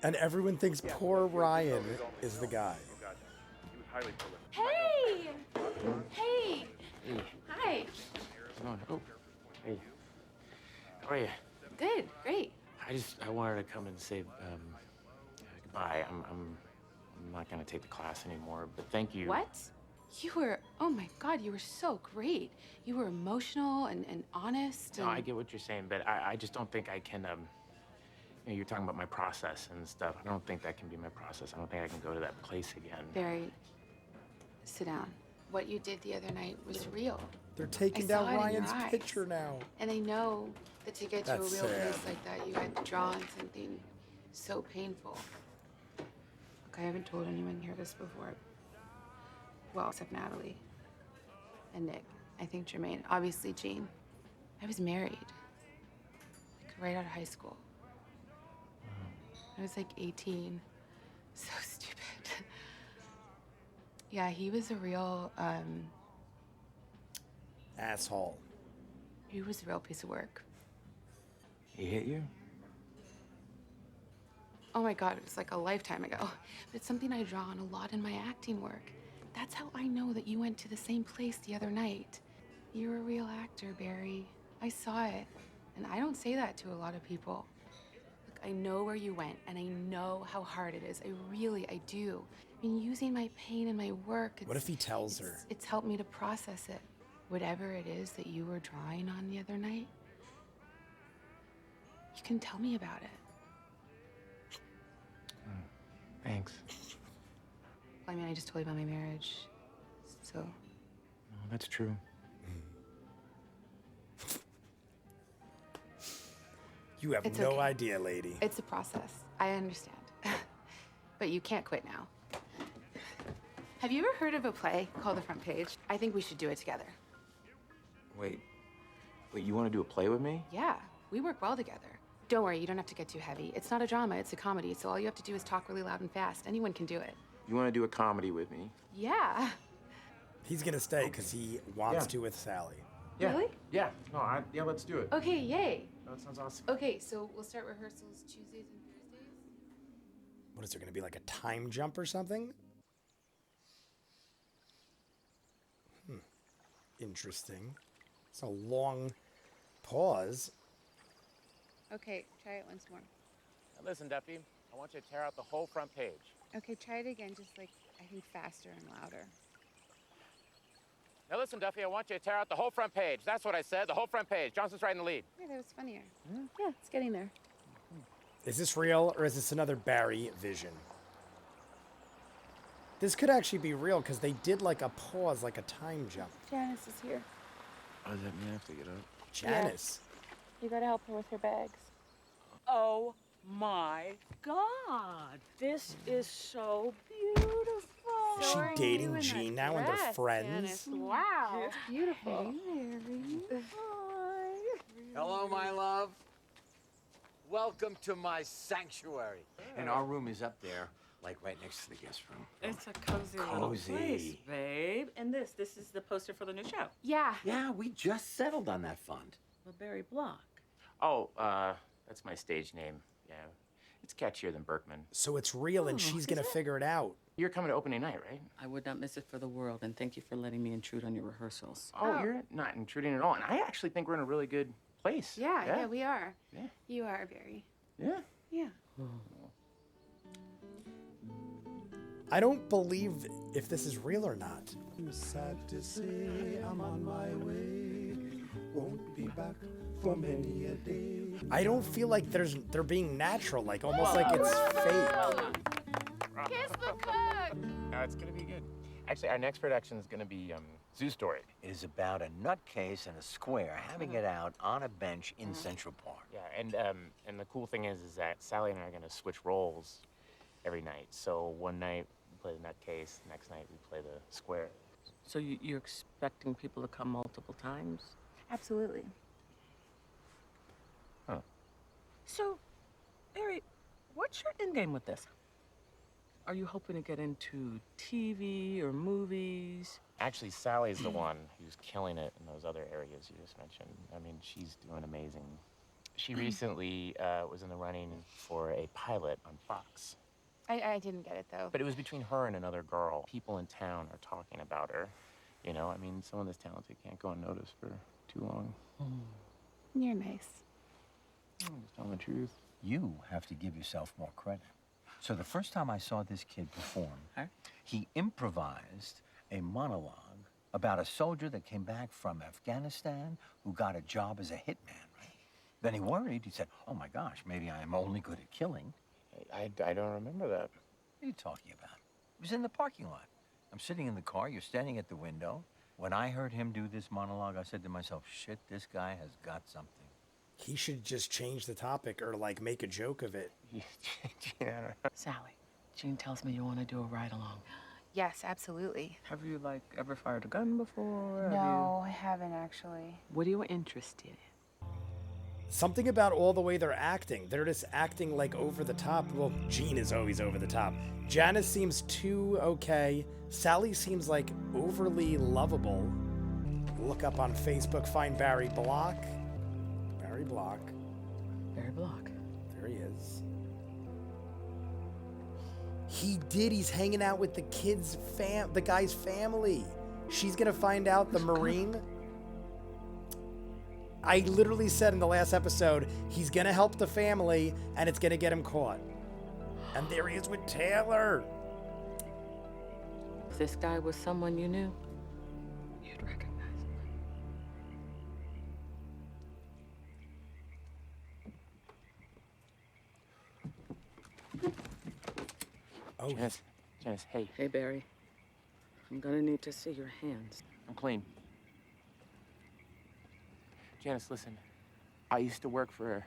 And everyone thinks poor Ryan is the guy. He was highly prolific. Hey! Hey! Hey. Hi. Come on. Oh. Hey. How are you? Good, great. I wanted to come and say goodbye. I'm not gonna take the class anymore, but thank you. What? Oh my God, you were so great. You were emotional and honest. No, And... I get what you're saying, but I just don't think I can, you're talking about my process and stuff. I don't think that can be my process. I don't think I can go to that place again. Barry, sit down. What you did the other night was real. They're taking down Ryan's picture now. And I know that to get to a real That's sad. place like that, you had to draw on something so painful. Look, I haven't told anyone here this before. Well, except Natalie and Nick. I think Jermaine. Obviously, Jean. I was married. Like, right out of high school. I was like 18. So stupid. Yeah, he was a real, Asshole. he was a real piece of work. He hit you? Oh my God, it was like a lifetime ago. But it's something I draw on a lot in my acting work. That's how I know that you went to the same place the other night. You're a real actor, Barry. I saw it. And I don't say that to a lot of people. Look, I know where you went, and I know how hard it is. I do. I mean, using my pain in my work, What if he tells her? It's helped me to process it. Whatever it is that you were drawing on the other night, you can tell me about it. Thanks. I mean, I just told you about my marriage, so. No, that's true. You have It's no okay. idea, lady. It's a process. I understand. But you can't quit now. Have you ever heard of a play called The Front Page? I think we should do it together. Wait, you want to do a play with me? Yeah, we work well together. Don't worry, you don't have to get too heavy. It's not a drama, it's a comedy, so all you have to do is talk really loud and fast. Anyone can do it. You want to do a comedy with me? Yeah. He's gonna stay because he wants to with Sally. Yeah. Really? Yeah. No, yeah, let's do it. Okay, yay. That sounds awesome. Okay, so we'll start rehearsals Tuesdays and Thursdays? What is there gonna be, like a time jump or something? Interesting. It's a long pause. Okay, try it once more. Now listen, Duffy, I want you to tear out the whole front page. Okay, try it again, just like, I think faster and louder. Now listen, Duffy, I want you to tear out the whole front page. That's what I said, the whole front page. Johnson's right in the lead. Yeah, that was funnier. Yeah, it's getting there. Is this real or is this another Barry vision? This could actually be real because they did like a pause, like a time jump. Janice is here. Oh, does that mean I have to get up? Janice. You gotta help her with her bags. Oh my God, this is so beautiful. Is she dating Jean now and they're friends? Janice, wow. It's beautiful. Hello, my love. Welcome to my sanctuary. And our room is up there, like right next to the guest room. It's a cozy little Cozy. place, babe. And this is the poster for the new show. Yeah. Yeah, we just settled on that fund. The Barry Block. Oh, that's my stage name. Yeah. It's catchier than Berkman. So it's real and she's gonna figure it out. You're coming to opening night, right? I would not miss it for the world, and thank you for letting me intrude on your rehearsals. Oh, you're not intruding at all. And I actually think we're in a really good place. Yeah, we are. Yeah. You are, Barry. Yeah. Yeah. I don't believe if this is real or not. I'm sad to say I'm on my way. Won't be back for many a day. I don't feel like they're being natural, like almost like it's fake. Kiss the cook! No, it's gonna be good. Actually, our next production is gonna be Zoo Story. It is about a nutcase and a square having it out on a bench in Central Park. Yeah, and the cool thing is that Sally and I are gonna switch roles every night. So one night we play the nutcase, next night we play the square. So you're expecting people to come multiple times? Absolutely. Huh. So, Barry, what's your end game with this? Are you hoping to get into TV or movies? Actually, Sally's the one who's killing it in those other areas you just mentioned. I mean, she's doing amazing. She recently was in the running for a pilot on Fox. I didn't get it, though. But it was between her and another girl. People in town are talking about her. You know, I mean, someone this talented can't go unnoticed for too long. You're nice. I'm just telling the truth. You have to give yourself more credit. So the first time I saw this kid perform, he improvised a monologue about a soldier that came back from Afghanistan who got a job as a hitman, right? Then he worried. He said, oh my gosh, maybe I am only good at killing. I don't remember that. What are you talking about? It was in the parking lot. I'm sitting in the car, you're standing at the window. When I heard him do this monologue, I said to myself, shit, this guy has got something. He should just change the topic or, like, make a joke of it. Yeah. Sally, Jean tells me you want to do a ride-along. Yes, absolutely. Have you, like, ever fired a gun before? No, I haven't, actually. What are you interested in? Something about all the way they're acting. They're just acting, like, over the top. Well, Jean is always over the top. Janice seems too okay. Sally seems, like, overly lovable. Look up on Facebook, find Barry Block. Barry Block. Barry Block. There he is. He did. He's hanging out with the kid's the guy's family. She's gonna find out the Marine. I literally said in the last episode, he's gonna help the family and it's gonna get him caught. And there he is with Taylor. If this guy was someone you knew, you'd recognize him. Oh, Janice, hey, Hey, Barry. I'm gonna need to see your hands. I'm clean. Janice, listen. I used to work for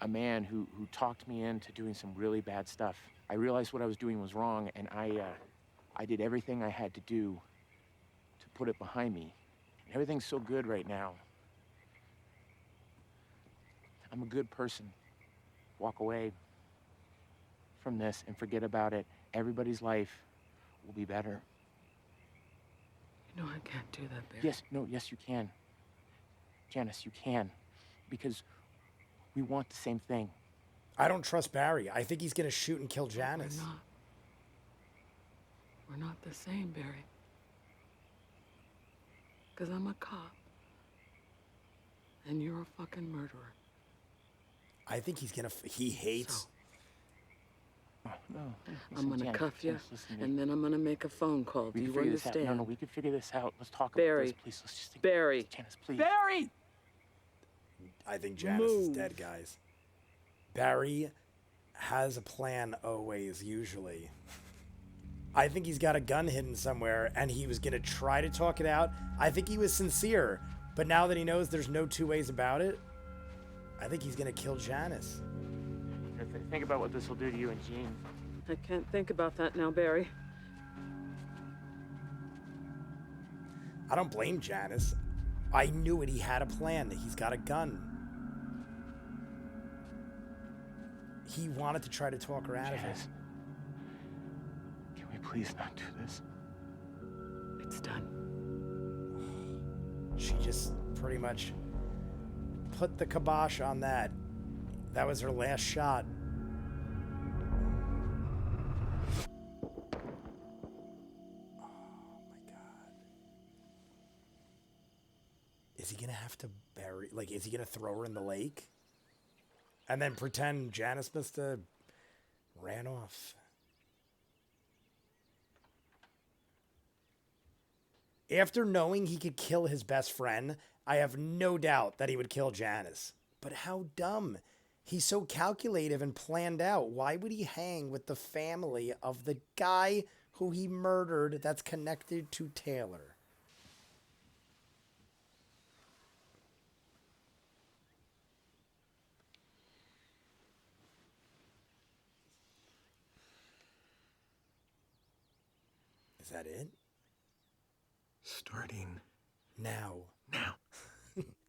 a man who talked me into doing some really bad stuff. I realized what I was doing was wrong, and I did everything I had to do to put it behind me. Everything's so good right now. I'm a good person. Walk away from this and forget about it. Everybody's life will be better. You know I can't do that, Barry. Yes, you can. Janice, you can. Because we want the same thing. I don't trust Barry. I think he's gonna shoot and kill Janice. We're not. We're not the same, Barry. Because I'm a cop. And you're a fucking murderer. I think he's gonna. He hates. No. I'm gonna Janice, cuff you, Janice, listen to me. and then I'm gonna make a phone call. Do We can you figure this out. understand? No, we can figure this out. Let's talk Barry. about this, please. Let's just think. Barry. Janice, please. Barry! I think Janice is Move. dead, guys. Barry has a plan always, usually. I think he's got a gun hidden somewhere, and he was gonna try to talk it out. I think he was sincere, but now that he knows there's no two ways about it, I think he's gonna kill Janice. Think about what this will do to you and Jean. I can't think about that now, Barry. I don't blame Janice. I knew it. He had a plan. He's got a gun. He wanted to try to talk her out of it. Janice, can we please not do this? It's done. She just pretty much put the kibosh on that. That was her last shot. Oh my God. Is he gonna have to bury, like, is he gonna throw her in the lake? And then pretend Janice must have ran off? After knowing he could kill his best friend, I have no doubt that he would kill Janice. But how dumb. He's so calculative and planned out. Why would he hang with the family of the guy who he murdered that's connected to Taylor? Is that it? Starting Now. now.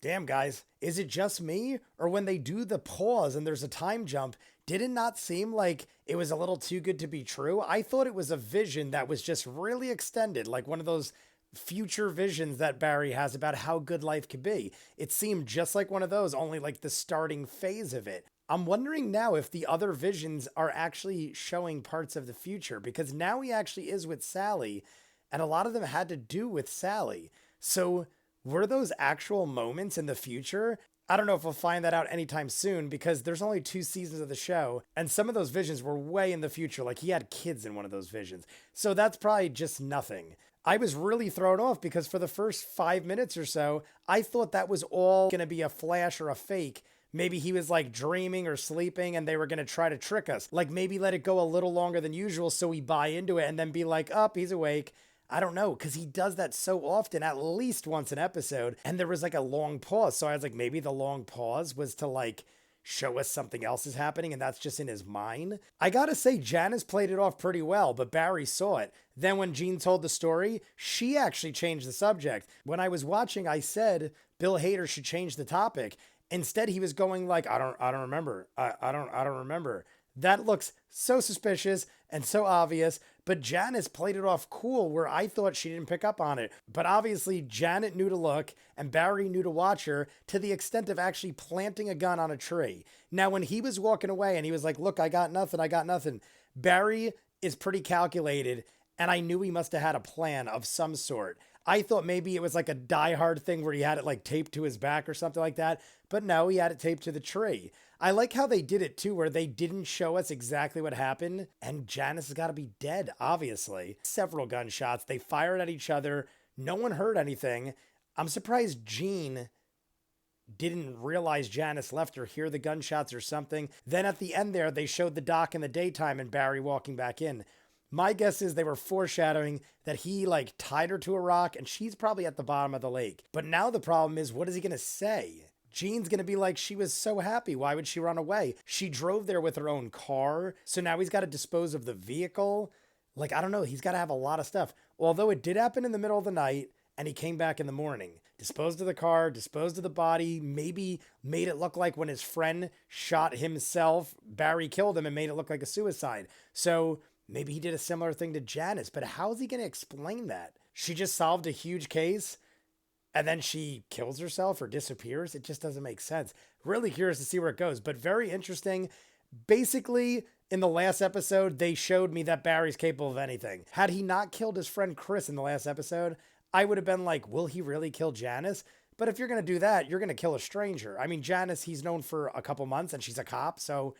Damn, guys, is it just me? Or when they do the pause and there's a time jump, did it not seem like it was a little too good to be true? I thought it was a vision that was just really extended, like one of those future visions that Barry has about how good life could be. It seemed just like one of those, only like the starting phase of it. I'm wondering now if the other visions are actually showing parts of the future, because now he actually is with Sally, and a lot of them had to do with Sally. So were those actual moments in the future? I don't know if we'll find that out anytime soon, because there's only 2 seasons of the show, and some of those visions were way in the future, like he had kids in one of those visions. So that's probably just nothing. I was really thrown off because for the first 5 minutes or so, I thought that was all going to be a flash or a fake. Maybe he was like dreaming or sleeping and they were going to try to trick us. Like maybe let it go a little longer than usual so we buy into it and then be like, oh, he's awake. I don't know, because he does that so often, at least once an episode. And there was like a long pause. So I was like, maybe the long pause was to like show us something else is happening and that's just in his mind. I gotta say, Janice played it off pretty well, but Barry saw it. Then when Jean told the story, she actually changed the subject. When I was watching, I said Bill Hader should change the topic. Instead, he was going like, I don't remember. I don't remember. That looks so suspicious and so obvious, but Janice played it off cool where I thought she didn't pick up on it. But obviously Janet knew to look and Barry knew to watch her to the extent of actually planting a gun on a tree. Now, when he was walking away and he was like, look, I got nothing. Barry is pretty calculated and I knew he must have had a plan of some sort. I thought maybe it was like a Die Hard thing where he had it like taped to his back or something like that. But no, he had it taped to the tree. I like how they did it too, where they didn't show us exactly what happened. And Janice has got to be dead, obviously. Several gunshots. They fired at each other. No one heard anything. I'm surprised Jean didn't realize Janice left or hear the gunshots or something. Then at the end there, they showed the dock in the daytime and Barry walking back in. My guess is they were foreshadowing that he like tied her to a rock and she's probably at the bottom of the lake. But now the problem is, what is he going to say? Jean's going to be like, she was so happy. Why would she run away? She drove there with her own car. So now he's got to dispose of the vehicle. Like, I don't know. He's got to have a lot of stuff. Although it did happen in the middle of the night and he came back in the morning. Disposed of the car, disposed of the body, maybe made it look like when his friend shot himself, Barry killed him and made it look like a suicide. So maybe he did a similar thing to Janice, but how is he going to explain that? She just solved a huge case and then she kills herself or disappears. It just doesn't make sense. Really curious to see where it goes, but very interesting. Basically, in the last episode, they showed me that Barry's capable of anything. Had he not killed his friend Chris in the last episode, I would have been like, will he really kill Janice? But if you're going to do that, you're going to kill a stranger. I mean, Janice, he's known for a couple months and she's a cop, so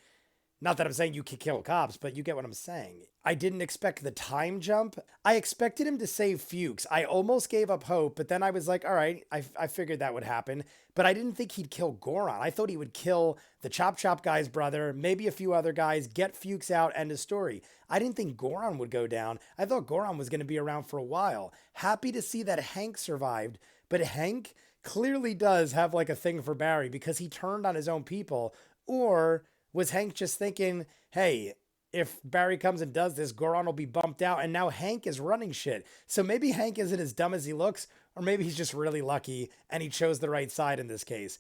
not that I'm saying you can kill cops, but you get what I'm saying. I didn't expect the time jump. I expected him to save Fuchs. I almost gave up hope, but then I was like, all right, I figured that would happen. But I didn't think he'd kill Goron. I thought he would kill the Chop Chop guy's brother, maybe a few other guys, get Fuchs out, end of story. I didn't think Goron would go down. I thought Goron was going to be around for a while. Happy to see that Hank survived, but Hank clearly does have like a thing for Barry because he turned on his own people. Or was Hank just thinking, hey, if Barry comes and does this, Goron will be bumped out, and now Hank is running shit. So maybe Hank isn't as dumb as he looks, or maybe he's just really lucky and he chose the right side in this case.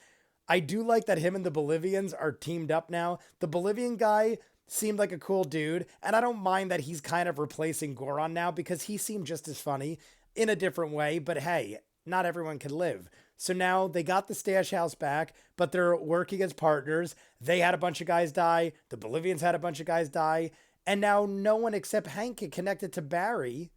I do like that him and the Bolivians are teamed up now. The Bolivian guy seemed like a cool dude, and I don't mind that he's kind of replacing Goron now because he seemed just as funny in a different way, but hey, not everyone can live. So now they got the stash house back, but they're working as partners. They had a bunch of guys die. The Bolivians had a bunch of guys die. And now no one except Hank can connect it to Barry.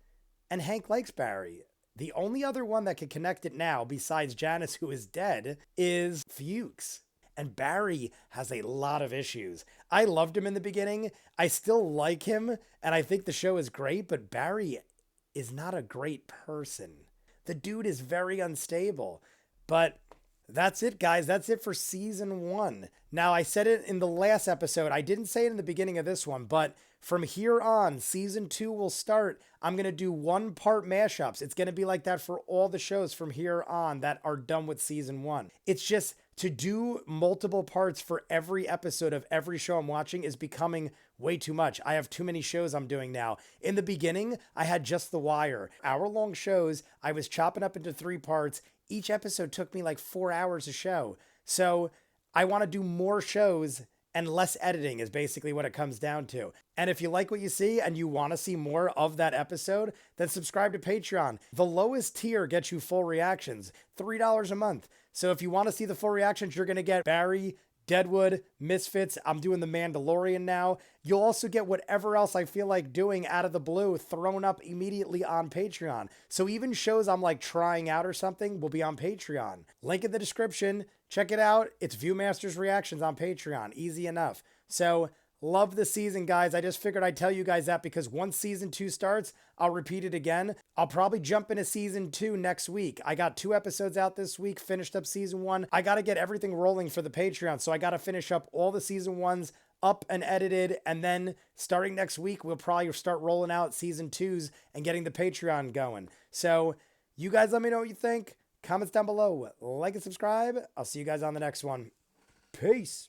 And Hank likes Barry. The only other one that can connect it now, besides Janice, who is dead, is Fuchs. And Barry has a lot of issues. I loved him in the beginning. I still like him. And I think the show is great. But Barry is not a great person. The dude is very unstable. But that's it, guys. That's it for season 1. Now, I said it in the last episode. I didn't say it in the beginning of this one, but from here on, season 2 will start. I'm going to do 1-part mashups. It's going to be like that for all the shows from here on that are done with season 1. It's just to do multiple parts for every episode of every show I'm watching is becoming way too much. I have too many shows I'm doing now. In the beginning, I had just The Wire. Hour-long shows, I was chopping up into 3 parts. Each episode took me like 4 hours a show. So I want to do more shows and less editing is basically what it comes down to. And if you like what you see and you want to see more of that episode, then subscribe to Patreon. The lowest tier gets you full reactions, $3 a month. So if you want to see the full reactions, you're going to get Barry, Deadwood, Misfits. I'm doing The Mandalorian now. You'll also get whatever else I feel like doing out of the blue thrown up immediately on Patreon. So even shows I'm like trying out or something will be on Patreon. Link in the description. Check it out. It's ViewMasters Reactions on Patreon. Easy enough. So love the season, guys. I just figured I'd tell you guys that because once season 2 starts, I'll repeat it again. I'll probably jump into season 2 next week. I got 2 episodes out this week, finished up season 1. I got to get everything rolling for the Patreon. So I got to finish up all the season 1s up and edited. And then starting next week, we'll probably start rolling out season 2s and getting the Patreon going. So you guys let me know what you think. Comments down below. Like and subscribe. I'll see you guys on the next one. Peace.